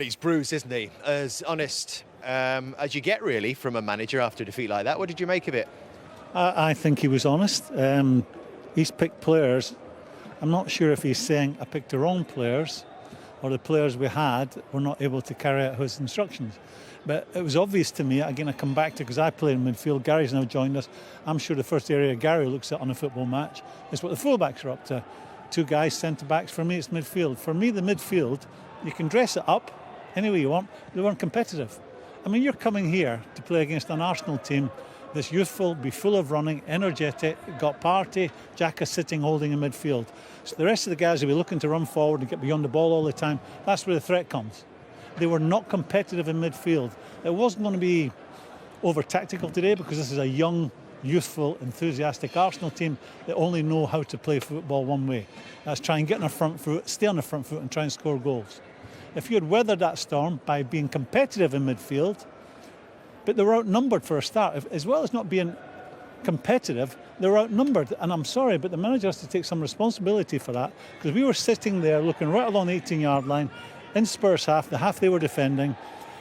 He's bruised, isn't he? As honest as you get, really, from a manager after a defeat like that. What did you make of it? I think he was honest. He's picked players. I'm not sure if he's saying I picked the wrong players or the players we had were not able to carry out his instructions. But it was obvious to me, again I come back to, because I play in midfield, Gary's now joined us. I'm sure the first area Gary looks at on a football match is what the fullbacks are up to. Two guys, centre-backs. For me it's midfield. For me the midfield, you can dress it up any way you want. They weren't competitive. I mean, you're coming here to play against an Arsenal team that's youthful, be full of running, energetic, got Partey, Xhaka sitting holding in midfield. So the rest of the guys will be looking to run forward and get beyond the ball all the time. That's where the threat comes. They were not competitive in midfield. It wasn't going to be over tactical today because this is a young, youthful, enthusiastic Arsenal team that only know how to play football one way. That's try and get on the front foot, stay on the front foot and try and score goals. If you had weathered that storm by being competitive in midfield, but they were outnumbered for a start, as well as not being competitive, they were outnumbered. And I'm sorry, but the manager has to take some responsibility for that, because we were sitting there looking right along the 18-yard line in Spurs half, the half they were defending.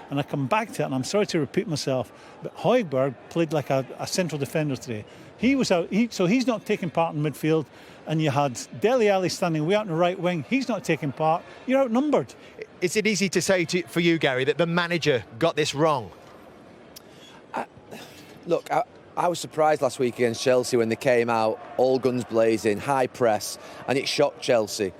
And I come back to it, and I'm sorry to repeat myself, but Højbjerg played like a central defender today. He was out, so he's not taking part in midfield. And you had Dele Alli standing way out in the right wing. He's not taking part. You're outnumbered. Is it easy to say for you, Gary, that the manager got this wrong? Look, I was surprised last week against Chelsea when they came out, all guns blazing, high press, and it shocked Chelsea.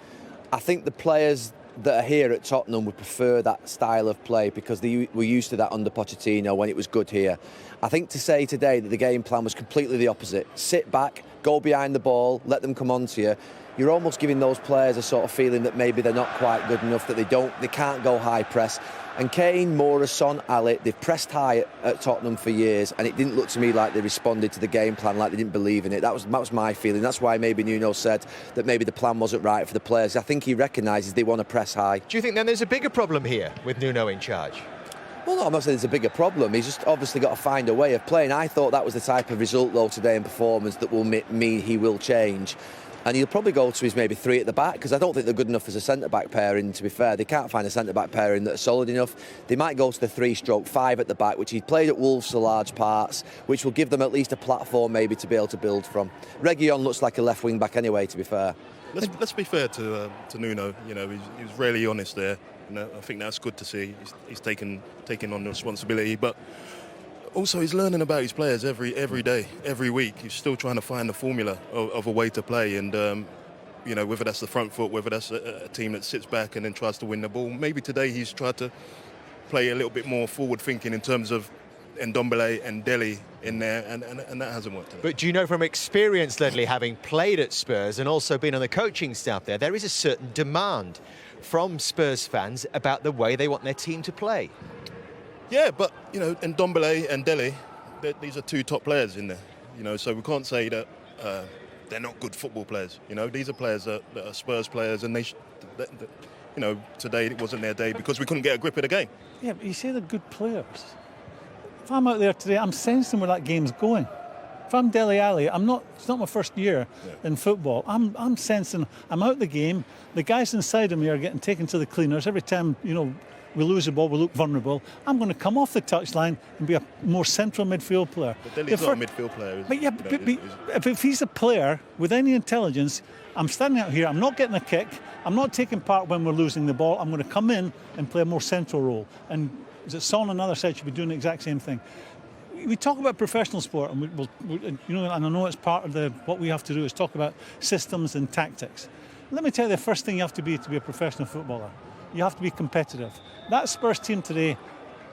I think the players that are here at Tottenham would prefer that style of play because they were used to that under Pochettino when it was good here. I think to say today that the game plan was completely the opposite. Sit back, go behind the ball, let them come onto you. You're almost giving those players a sort of feeling that maybe they're not quite good enough, that they can't go high press. And Kane, Moura, Son, Ali, they've pressed high at Tottenham for years, and it didn't look to me like they responded to the game plan, like they didn't believe in it. That was my feeling. That's why maybe Nuno said that maybe the plan wasn't right for the players. I think he recognises they want to press high. Do you think then there's a bigger problem here with Nuno in charge? Well, no, I'm not saying there's a bigger problem. He's just obviously got to find a way of playing. I thought that was the type of result, though, today in performance that will mean he will change. And he'll probably go to his maybe three at the back, because I don't think they're good enough as a centre-back pairing, to be fair. They can't find a centre-back pairing that's solid enough. They might go to the 3/5 at the back, which he played at Wolves for large parts, which will give them at least a platform maybe to be able to build from. Reguilon looks like a left wing-back anyway, to be fair. Let's be fair to Nuno. You know, he was really honest there. You know, I think that's good to see. He's taken on the responsibility, but also he's learning about his players every day, every week. He's still trying to find the formula of a way to play, and you know, whether that's the front foot, whether that's a team that sits back and then tries to win the ball. Maybe today he's tried to play a little bit more forward thinking in terms of Ndombele and Dele in there, and that hasn't worked. But do you know from experience, Ledley, having played at Spurs and also been on the coaching staff there is a certain demand from Spurs fans about the way they want their team to play? Yeah, but, you know, Ndombele and Dele, these are two top players in there, you know, so we can't say that they're not good football players. You know, these are players that are Spurs players, and you know, today it wasn't their day because we couldn't get a grip of the game. Yeah, but you say they're good players. If I'm out there today, I'm sensing where that game's going. If I'm Dele Alli, it's not my first year in football. I'm sensing I'm out the game. The guys inside of me are getting taken to the cleaners. Every time, you know, we lose the ball, we look vulnerable. I'm going to come off the touchline and be a more central midfield player. But Dele's not a midfield player, but yeah, if he's a player with any intelligence, I'm standing out here, I'm not getting a kick, I'm not taking part when we're losing the ball, I'm going to come in and play a more central role. And is it Son on the other side should be doing the exact same thing. We talk about professional sport, and you know, and I know it's part of what we have to do is talk about systems and tactics. Let me tell you, the first thing you have to be a professional footballer. You have to be competitive. That Spurs team today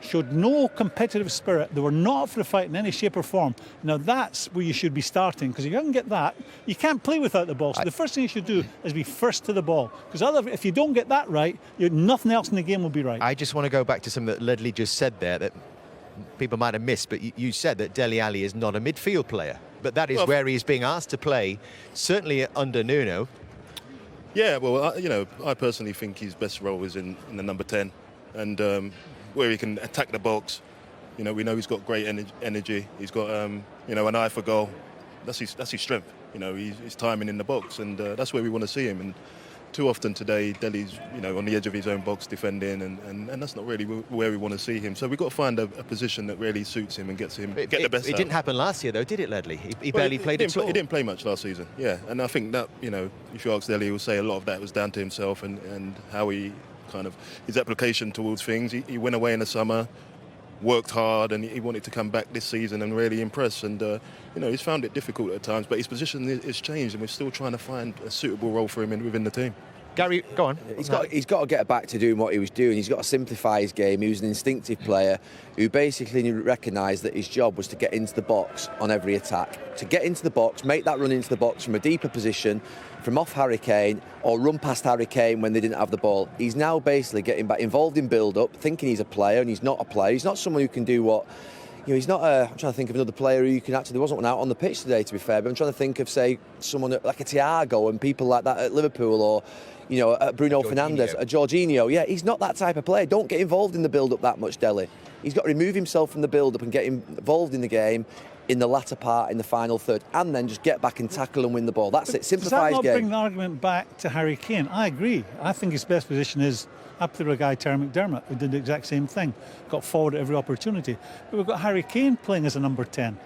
showed no competitive spirit. They were not up for the fight in any shape or form. Now that's where you should be starting, because if you haven't get that, you can't play without the ball. So the first thing you should do is be first to the ball, because if you don't get that right, nothing else in the game will be right. I just want to go back to something that Ledley just said there that people might have missed, but you said that Dele Alli is not a midfield player, but that is where he's being asked to play, certainly under Nuno. Yeah, well, you know, I personally think his best role is in the number 10, and where he can attack the box. You know, we know he's got great energy. He's got, you know, an eye for goal. That's his strength. You know, his timing in the box, and that's where we want to see him. And too often today, Dele's on the edge of his own box defending, and that's not really where we want to see him. So we've got to find a position that really suits him and gets him get the best. It out. didn't happen last year, though, did it, Ledley? He barely played at all. He didn't play much last season. Yeah, and I think that if you ask Dele, he'll say a lot of that was down to himself and how he kind of his application towards things. He went away in the summer, worked hard, and he wanted to come back this season and really impress. And he's found it difficult at times, but his position is changed, and we're still trying to find a suitable role for him within the team. Gary, go on. He's got to get back to doing what he was doing. He's got to simplify his game. He was an instinctive player who basically recognised that his job was to get into the box on every attack. To get into the box, make that run into the box from a deeper position, from off Harry Kane, or run past Harry Kane when they didn't have the ball. He's now basically getting back involved in build-up, thinking he's a player, and he's not a player. He's not someone who can do what... he's not I'm trying to think of another player who you can actually... There wasn't one out on the pitch today, to be fair, but I'm trying to think of, say, someone like a Thiago and people like that at Liverpool, or... Bruno Fernandes, a Jorginho. Yeah, he's not that type of player. Don't get involved in the build-up that much, Dele. He's got to remove himself from the build-up and get involved in the game in the latter part, in the final third, and then just get back and tackle and win the ball. That's it. Simplify his game. Does that not bring the argument back to Harry Kane? I agree. I think his best position is up to a guy, Terry McDermott, who did the exact same thing. Got forward at every opportunity. But we've got Harry Kane playing as a number 10.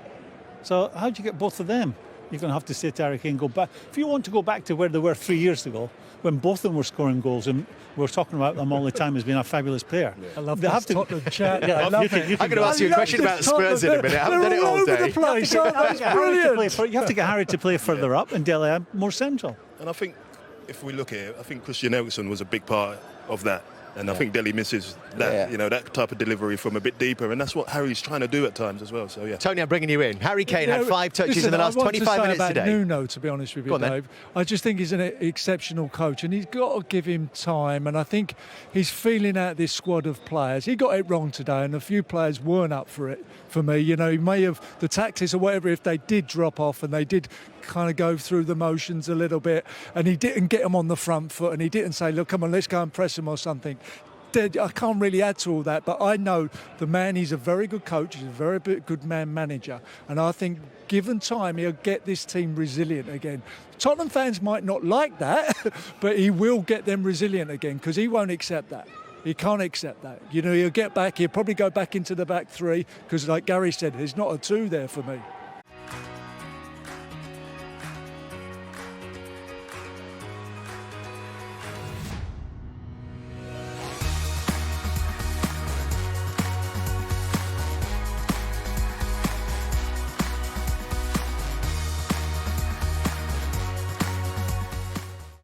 So how do you get both of them? You're going to have to say to Harry Kane, go back. If you want to go back to where they were 3 years ago, when both of them were scoring goals, and we're talking about them all the time as being a fabulous player. Yeah. I love this Tottenham chat. Yeah, I love it. I'm going to ask you a question about Spurs in a minute. I haven't done it all day. You have to get Harry to play further up and Dele more central. And I think if we look here, I think Christian Eriksen was a big part of that. And I think Dele misses that, that type of delivery from a bit deeper, and that's what Harry's trying to do at times as well. So yeah. Tony, I'm bringing you in. Harry Kane had 5 touches in the last 25 minutes today. Nuno, to be honest with you, Dave, I just think he's an exceptional coach, and he's got to give him time. And I think he's feeling out this squad of players. He got it wrong today, and a few players weren't up for it. For me, he may have the tactics or whatever. If they did drop off and they did kind of go through the motions a little bit, and he didn't get them on the front foot, and he didn't say, look, come on, let's go and press them or something. I can't really add to all that, but I know the man, he's a very good coach, he's a very good manager, and I think given time he'll get this team resilient again. Tottenham fans might not like that, but he will get them resilient again, because he won't accept that. He can't accept that. He'll get back, he'll probably go back into the back three, because like Gary said, there's not a 2 there for me.